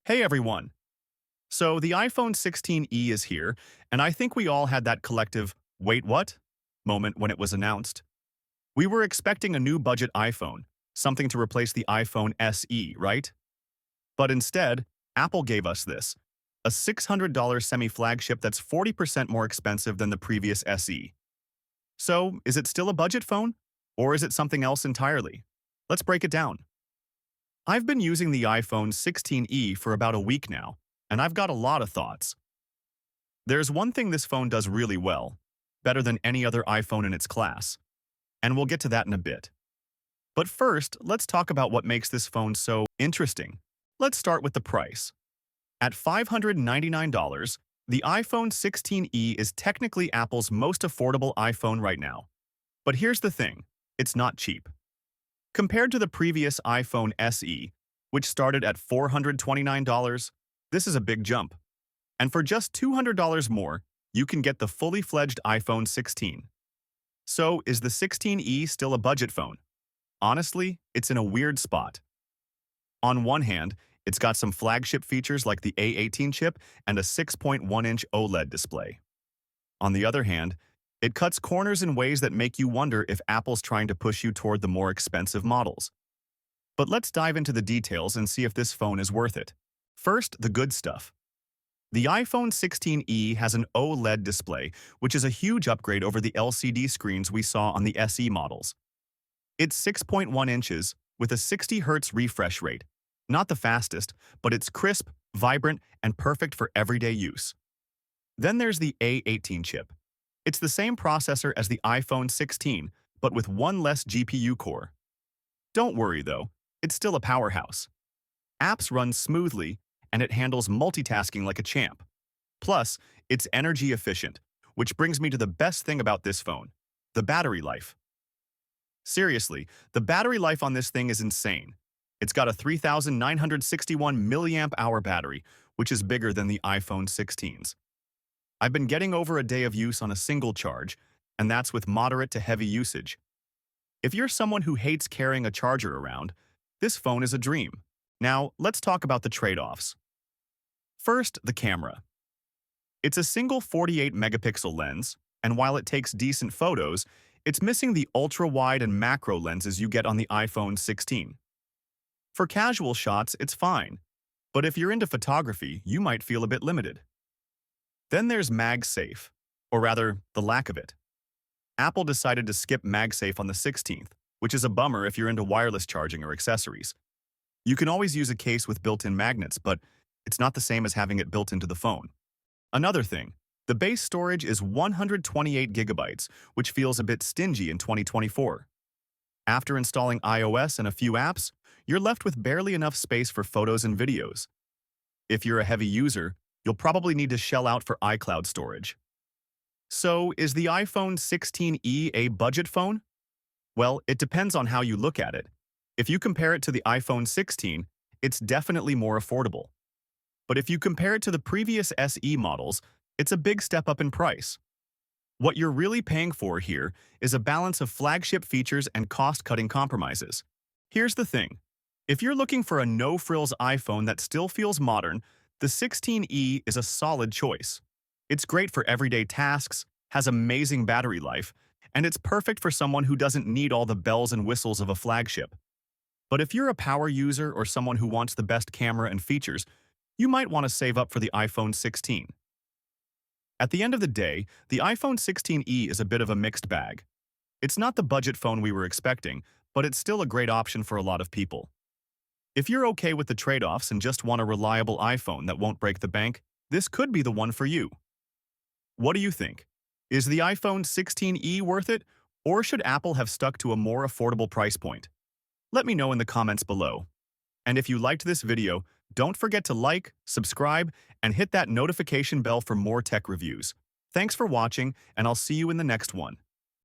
Hey everyone! So the iPhone 16e is here, and I think we all had that collective, wait what? Moment when it was announced. We were expecting a new budget iPhone, something to replace the iPhone SE, right? But instead, Apple gave us this, a $600 semi-flagship that's 40% more expensive than the previous SE. So, is it still a budget phone? Or is it something else entirely? Let's break it down. I've been using the iPhone 16e for about a week now, and I've got a lot of thoughts. There's one thing this phone does really well, better than any other iPhone in its class, and we'll get to that in a bit. But first, let's talk about what makes this phone so interesting. Let's start with the price. At $599, the iPhone 16e is technically Apple's most affordable iPhone right now. But here's the thing, it's not cheap. Compared to the previous iPhone SE, which started at $429, this is a big jump. And for just $200 more, you can get the fully fledged iPhone 16. So, is the 16e still a budget phone? Honestly, it's in a weird spot. On one hand, it's got some flagship features like the A18 chip and a 6.1-inch OLED display. On the other hand, it cuts corners in ways that make you wonder if Apple's trying to push you toward the more expensive models. But let's dive into the details and see if this phone is worth it. First, the good stuff. The iPhone 16e has an OLED display, which is a huge upgrade over the LCD screens we saw on the SE models. It's 6.1 inches with a 60 Hz refresh rate. Not the fastest, but it's crisp, vibrant, and perfect for everyday use. Then there's the A18 chip. It's the same processor as the iPhone 16, but with one less GPU core. Don't worry though, it's still a powerhouse. Apps run smoothly, and it handles multitasking like a champ. Plus, it's energy efficient, which brings me to the best thing about this phone, the battery life. Seriously, the battery life on this thing is insane. It's got a 3,961 milliamp hour battery, which is bigger than the iPhone 16's. I've been getting over a day of use on a single charge, and that's with moderate to heavy usage. If you're someone who hates carrying a charger around, this phone is a dream. Now, let's talk about the trade-offs. First, the camera. It's a single 48-megapixel lens, and while it takes decent photos, it's missing the ultra-wide and macro lenses you get on the iPhone 16. For casual shots, it's fine, but if you're into photography, you might feel a bit limited. Then there's MagSafe, or rather, the lack of it. Apple decided to skip MagSafe on the 16th, which is a bummer if you're into wireless charging or accessories. You can always use a case with built-in magnets, but it's not the same as having it built into the phone. Another thing, the base storage is 128 gigabytes, which feels a bit stingy in 2024. After installing iOS and a few apps, you're left with barely enough space for photos and videos. If you're a heavy user, you'll probably need to shell out for iCloud storage. So, is the iPhone 16e a budget phone? Well, it depends on how you look at it. If you compare it to the iPhone 16, it's definitely more affordable. But if you compare it to the previous SE models, it's a big step up in price. What you're really paying for here is a balance of flagship features and cost-cutting compromises. Here's the thing. If you're looking for a no-frills iPhone that still feels modern, the 16e is a solid choice. It's great for everyday tasks, has amazing battery life, and it's perfect for someone who doesn't need all the bells and whistles of a flagship. But if you're a power user or someone who wants the best camera and features, you might want to save up for the iPhone 16. At the end of the day, the iPhone 16e is a bit of a mixed bag. It's not the budget phone we were expecting, but it's still a great option for a lot of people. If you're okay with the trade-offs and just want a reliable iPhone that won't break the bank, this could be the one for you. What do you think? Is the iPhone 16e worth it, or should Apple have stuck to a more affordable price point? Let me know in the comments below. And if you liked this video, don't forget to like, subscribe, and hit that notification bell for more tech reviews. Thanks for watching, and I'll see you in the next one.